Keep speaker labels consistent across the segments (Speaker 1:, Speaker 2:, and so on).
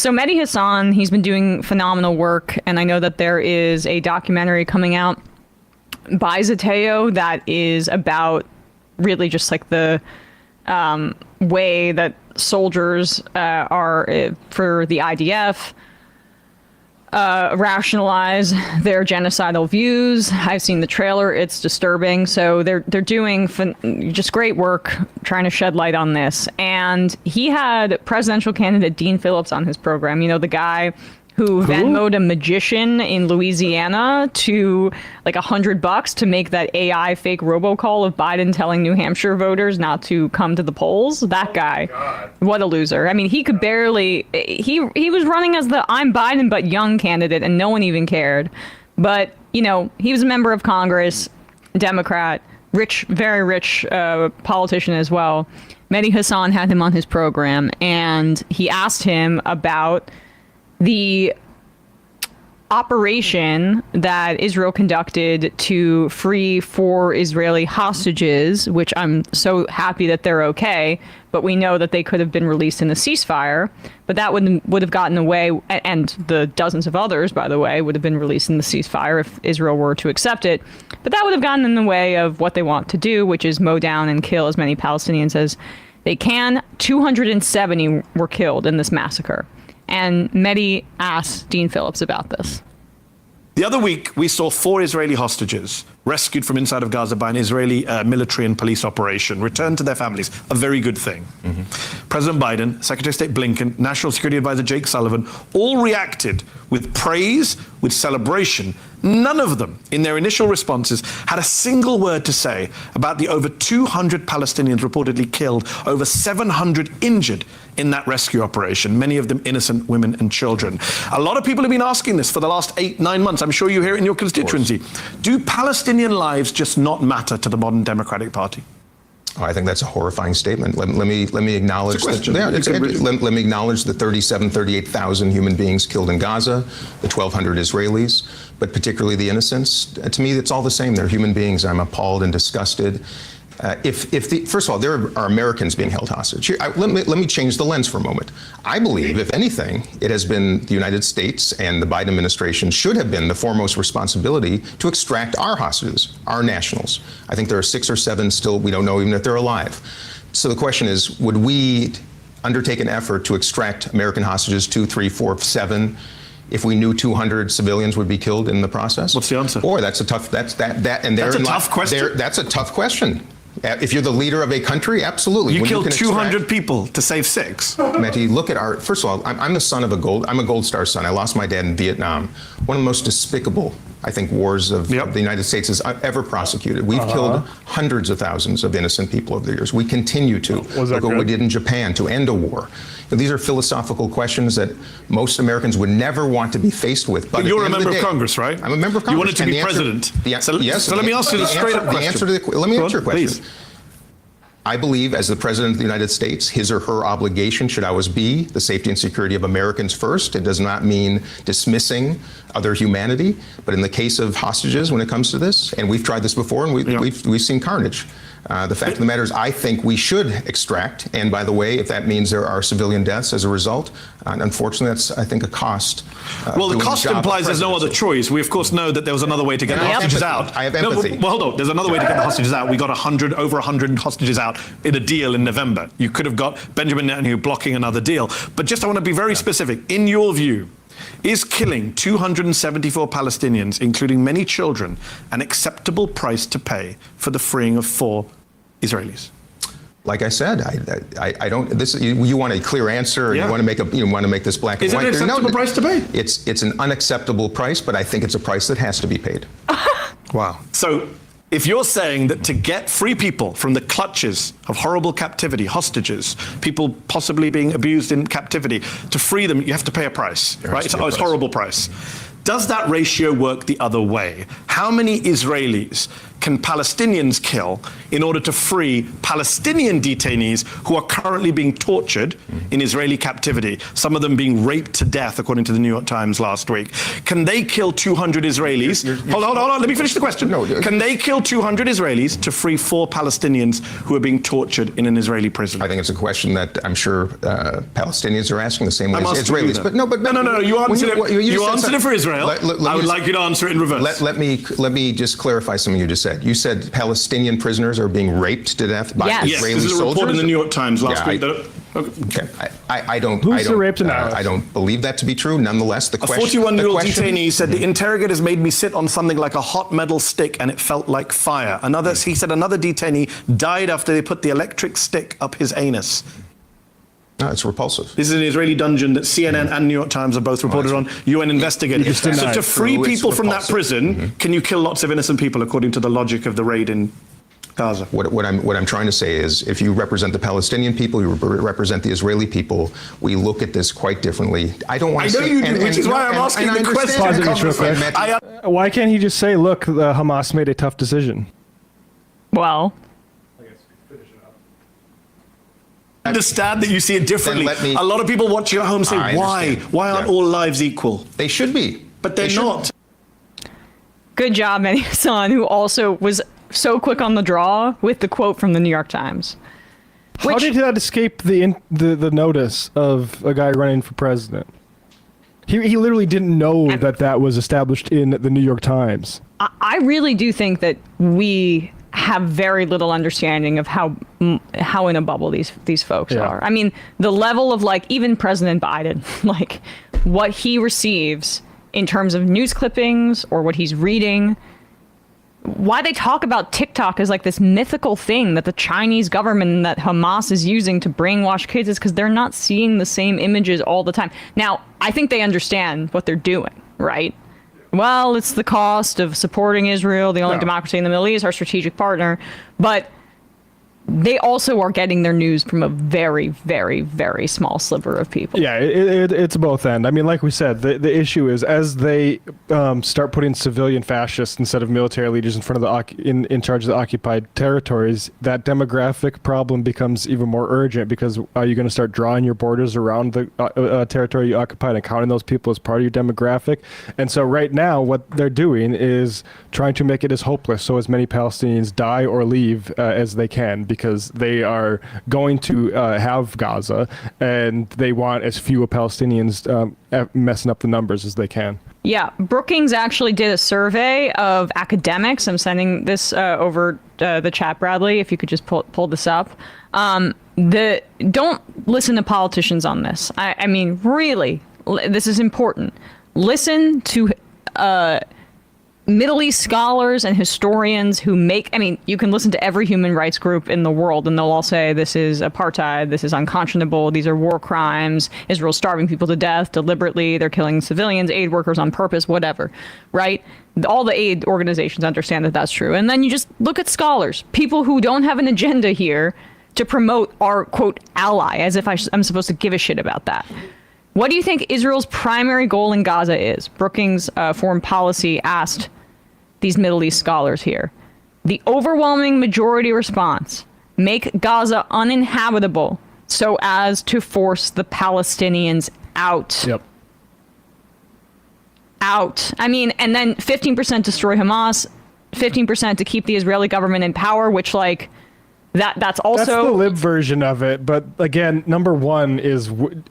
Speaker 1: So Mehdi Hassan, he's been doing phenomenal work, and I know that there is a documentary coming out by Zateo that is about really just like the way that soldiers are for the IDF rationalize their genocidal views. I've seen the trailer; it's disturbing. So they're doing just great work trying to shed light on this. And he had presidential candidate Dean Phillips on his program. You know, the guy who Venmo'd a magician in Louisiana to like $100 to make that AI fake robocall of Biden telling New Hampshire voters not to come to the polls. That guy, what a loser. I mean, he could barely, he was running as the I'm Biden but young candidate and no one even cared. But, you know, he was a member of Congress, Democrat, rich, very rich politician as well. Mehdi Hassan had him on his program and he asked him about the operation that Israel conducted to free 4 Israeli hostages, which I'm so happy that they're okay, but we know that they could have been released in a ceasefire, but that would have gotten away, and the dozens of others, by the way, would have been released in the ceasefire if Israel were to accept it, but that would have gotten in the way of what they want to do, which is mow down and kill as many Palestinians as they can. 270 were killed in this massacre. And Mehdi asked Dean Phillips about this.
Speaker 2: The other week, we saw 4 Israeli hostages rescued from inside of Gaza by an Israeli military and police operation, returned to their families. A very good thing. President Biden, Secretary of State Blinken, National Security Advisor Jake Sullivan, all reacted with praise, with celebration. None of them, in their initial responses, had a single word to say about the over 200 Palestinians reportedly killed, over 700 injured in that rescue operation, many of them innocent women and children. A lot of people have been asking this for the last 8-9 months. I'm sure you hear it in your constituency. Do Palestinian lives just not matter to the modern Democratic Party?
Speaker 3: Oh, I think that's a horrifying statement. Let me acknowledge let me acknowledge the 38,000 human beings killed in Gaza, the 1,200 Israelis, but particularly the innocents. To me, it's all the same. They're human beings. I'm appalled and disgusted. First of all, there are Americans being held hostage. Let me change the lens for a moment. I believe, if anything, it has been the United States and the Biden administration should have been the foremost responsibility to extract our hostages, our nationals. I think there are 6 or 7 still, we don't know even if they're alive. So the question is, would we undertake an effort to extract American hostages, 2, 3, 4, 7, if we knew 200 civilians would be killed in the process?
Speaker 2: What's the answer?
Speaker 3: Boy, that's a tough, that's a tough question. That's a tough question. If you're the leader of a country, absolutely.
Speaker 2: You killed 200 people to save 6.
Speaker 3: Mehdi, look at our, first of all, I'm the son of I'm a Gold Star son. I lost my dad in Vietnam. One of the most despicable, I think, wars of the United States has ever prosecuted. We've killed hundreds of thousands of innocent people over the years. We continue to. Look what we did in Japan to end a war. These are philosophical questions that most Americans would never want to be faced with.
Speaker 2: But you're a member of Congress, right?
Speaker 3: I'm a member of Congress.
Speaker 2: You wanted to be president. Yes. So let me ask you the straight up question.
Speaker 3: Let me answer your question.
Speaker 2: Please.
Speaker 3: I believe, as the President of the United States, his or her obligation should always be the safety and security of Americans first. It does not mean dismissing other humanity. But in the case of hostages, when it comes to this, and we've tried this before, and we've seen carnage. The fact of the matter is, I think we should extract. And by the way, if that means there are civilian deaths as a result, unfortunately, that's, I think, a cost.
Speaker 2: Well, the cost implies there's no other choice. We, of course, know that there was another way to get the hostages out.
Speaker 3: I have empathy.
Speaker 2: Well, hold on. There's another way to get the hostages out. We got over 100 hostages out in a deal in November. You could have got Benjamin Netanyahu blocking another deal. But just I want to be very specific. In your view, is killing 274 Palestinians, including many children, an acceptable price to pay for the freeing of 4 Israelis?
Speaker 3: Like I said, I don't. This you want a clear answer, and you want to make this black and white.
Speaker 2: Is it an acceptable price to pay?
Speaker 3: It's an unacceptable price, but I think it's a price that has to be paid.
Speaker 2: Wow. So, if you're saying that to get free people from the clutches of horrible captivity, hostages, people possibly being abused in captivity, to free them, you have to pay a price, right? It's a horrible price. Does that ratio work the other way? How many Israelis can Palestinians kill in order to free Palestinian detainees who are currently being tortured in Israeli captivity, some of them being raped to death, according to the New York Times last week? Can they kill 200 Israelis? Hold on, let me finish the question.
Speaker 3: No,
Speaker 2: can they kill 200 Israelis to free 4 Palestinians who are being tortured in an Israeli prison?
Speaker 3: I think it's a question that I'm sure Palestinians are asking the same way as Israelis.
Speaker 2: No, you answered it. You answered it for Israel. I would like you to answer it in reverse.
Speaker 3: Let me just clarify something you just said. You said Palestinian prisoners are being raped to death by Israeli soldiers?
Speaker 2: Yes, this is a report in the New York Times last week.
Speaker 3: Okay. I don't believe that to be true. Nonetheless, the question.
Speaker 2: A 41-year-old detainee said the interrogators made me sit on something like a hot metal stick and it felt like fire. He said another detainee died after they put the electric stick up his anus.
Speaker 3: No, it's repulsive.
Speaker 2: This is an Israeli dungeon that CNN and New York Times have both reported on. UN investigated. So to free people from that prison, can you kill lots of innocent people according to the logic of the raid in Gaza?
Speaker 3: What I'm trying to say is, if you represent the Palestinian people, you represent the Israeli people, we look at this quite differently. I don't want to say...
Speaker 2: I know you do, which is why I'm asking the question.
Speaker 4: Why can't he just say, look, the Hamas made a tough decision?
Speaker 1: Well...
Speaker 2: I understand that you see it differently. A lot of people watching at home say, why? Why aren't all lives equal?
Speaker 3: They should be.
Speaker 2: But they're not.
Speaker 1: Good job, Mehdi, who also was so quick on the draw with the quote from the New York Times.
Speaker 4: How did that escape the notice of a guy running for president? He literally didn't know that was established in the New York Times.
Speaker 1: I really do think that we have very little understanding of how in a bubble these folks are. I mean, the level of even President Biden, what he receives in terms of news clippings or what he's reading, why they talk about TikTok as this mythical thing that the Chinese government and that Hamas is using to brainwash kids is because they're not seeing the same images all the time. Now, I think they understand what they're doing, right? Well, it's the cost of supporting Israel, the only democracy in the Middle East, our strategic partner. But they also are getting their news from a very, very, very small sliver of people.
Speaker 4: Yeah, it's both end. I mean, like we said, the issue is as they start putting civilian fascists instead of military leaders in front of in charge of the occupied territories, that demographic problem becomes even more urgent, because are you going to start drawing your borders around the territory you occupied and counting those people as part of your demographic? And so right now, what they're doing is trying to make it as hopeless so as many Palestinians die or leave as they can, because they are going to have Gaza, and they want as few Palestinians messing up the numbers as they can.
Speaker 1: Yeah, Brookings actually did a survey of academics. I'm sending this over the chat, Bradley, if you could just pull this up. Don't listen to politicians on this. I mean, really, this is important. Listen to Middle East scholars and historians who you can listen to every human rights group in the world and they'll all say this is apartheid, this is unconscionable, these are war crimes, Israel's starving people to death deliberately, they're killing civilians, aid workers on purpose, whatever, right? All the aid organizations understand that that's true. And then you just look at scholars, people who don't have an agenda here to promote our, quote, ally, as if I'm supposed to give a shit about that. What do you think Israel's primary goal in Gaza is? Brookings Foreign Policy asked these Middle East scholars here. The overwhelming majority response: make Gaza uninhabitable so as to force the Palestinians out.
Speaker 4: Yep.
Speaker 1: Out. I mean, and then 15% destroy Hamas, 15% to keep the Israeli government in power, which that's also...
Speaker 4: That's the lib version of it, but again, number one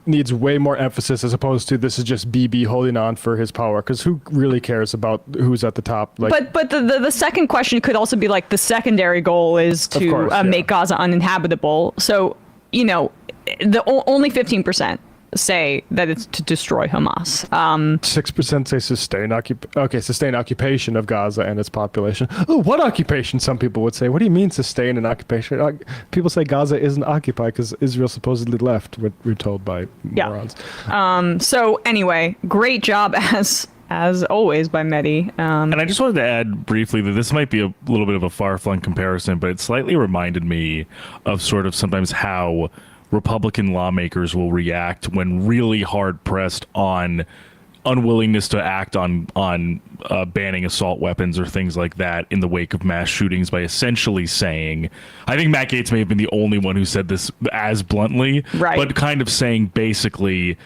Speaker 4: needs way more emphasis as opposed to this is just Bibi holding on for his power, because who really cares about who's at the top?
Speaker 1: But the second question could also be the secondary goal is to make Gaza uninhabitable. So, the only 15% say that it's to destroy Hamas.
Speaker 4: 6% say sustain occupation of Gaza and its population. Oh, what occupation? Some people would say. What do you mean sustain an occupation? People say Gaza isn't occupied because Israel supposedly left. We're told by morons.
Speaker 1: So anyway, great job as always by Mehdi.
Speaker 5: And I just wanted to add briefly that this might be a little bit of a far-flung comparison, but it slightly reminded me of sort of sometimes how Republican lawmakers will react when really hard pressed on unwillingness to act on banning assault weapons or things like that in the wake of mass shootings by essentially saying, I think Matt Gaetz may have been the only one who said this as bluntly,
Speaker 1: right,
Speaker 5: but kind of saying basically,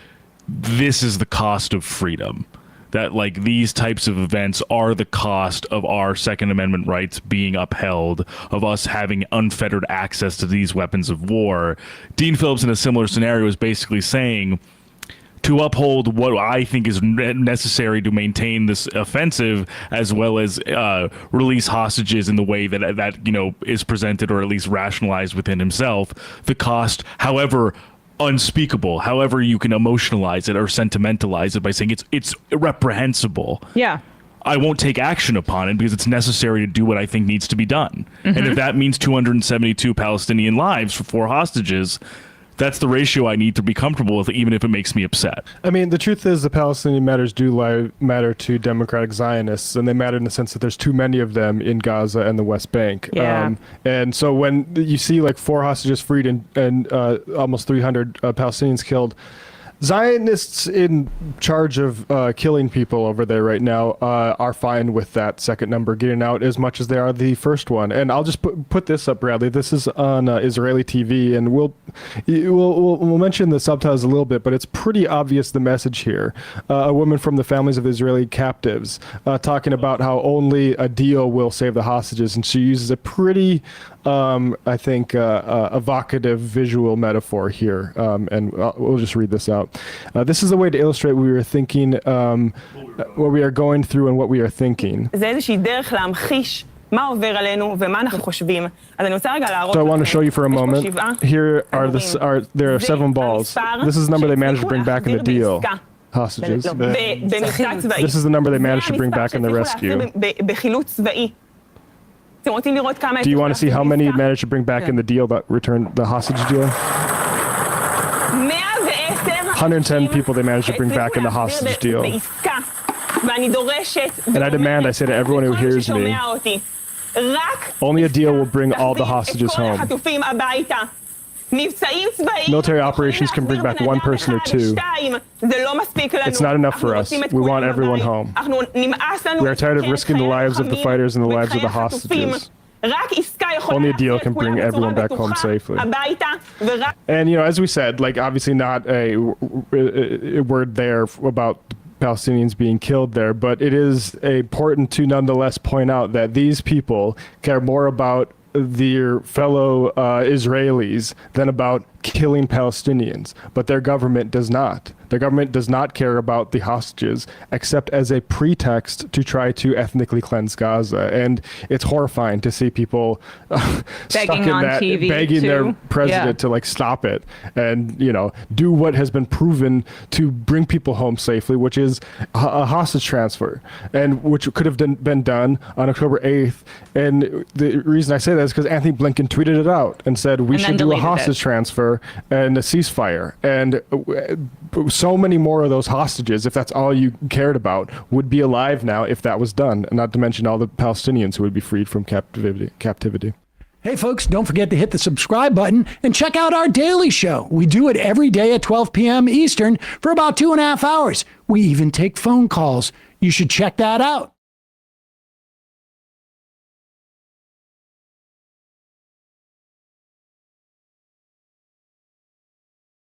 Speaker 5: this is the cost of freedom. That like these types of events are the cost of our Second Amendment rights being upheld, of us having unfettered access to these weapons of war. Dean Phillips in a similar scenario is basically saying, to uphold what I think is necessary to maintain this offensive, as well as release hostages in the way that is presented or at least rationalized within himself, the cost, however unspeakable, however you can emotionalize it or sentimentalize it by saying it's reprehensible.
Speaker 1: Yeah.
Speaker 5: I won't take action upon it because it's necessary to do what I think needs to be done. And if that means 272 Palestinian lives for 4 hostages, that's the ratio I need to be comfortable with, even if it makes me upset.
Speaker 4: I mean, the truth is the Palestinian matters do matter to democratic Zionists, and they matter in the sense that there's too many of them in Gaza and the West Bank.
Speaker 1: Yeah.
Speaker 4: And so when you see like 4 hostages freed and almost 300 Palestinians killed, Zionists in charge of killing people over there right now are fine with that second number getting out as much as they are the first one. And I'll just put this up, Bradley. This is on Israeli TV, and we'll mention the subtitles a little bit, but it's pretty obvious the message here. A woman from the families of Israeli captives talking about how only a deal will save the hostages, and she uses a pretty I think evocative visual metaphor here, and we'll just read this out. This is a way to illustrate what we were thinking, what we are going through and what we are thinking.
Speaker 6: זה איזושהי דרך להמחיש מה עובר עלינו ומה אנחנו חושבים. אז אני רוצה רגע להראות.
Speaker 4: So I want to show you for a moment. Here there are 7 balls. This is the number they managed to bring back in the deal. Hostages. This is the number they managed to bring back in the rescue. Do you want to see how many managed to bring back in the deal that returned the hostage deal? 110 people they managed to bring back in the hostage deal. And I demand, I say to everyone who hears me, only a deal will bring all the hostages home. Military operations can bring back 1 person or 2. It's not enough for us. We want everyone home. We are tired of risking the lives of the fighters and the lives of the hostages. Only a deal can bring everyone back home safely. And, as we said, like, obviously not a word there about Palestinians being killed there, but it is important to nonetheless point out that these people care more about their fellow Israelis than about killing Palestinians, but their government does not. Their government does not care about the hostages except as a pretext to try to ethnically cleanse Gaza. And it's horrifying to see people
Speaker 1: begging on TV
Speaker 4: begging their president to like stop it and, do what has been proven to bring people home safely, which is a hostage transfer, and which could have been done on October 8th. And the reason I say that is because Anthony Blinken tweeted it out and said we should do a hostage transfer and a ceasefire, and so many more of those hostages, if that's all you cared about, would be alive now if that was done, and not to mention all the Palestinians who would be freed from captivity.
Speaker 7: Hey folks, don't forget to hit the subscribe button and check out our daily show. We do it every day at 12 p.m. Eastern for about 2.5 hours. We even take phone calls. You should check that out.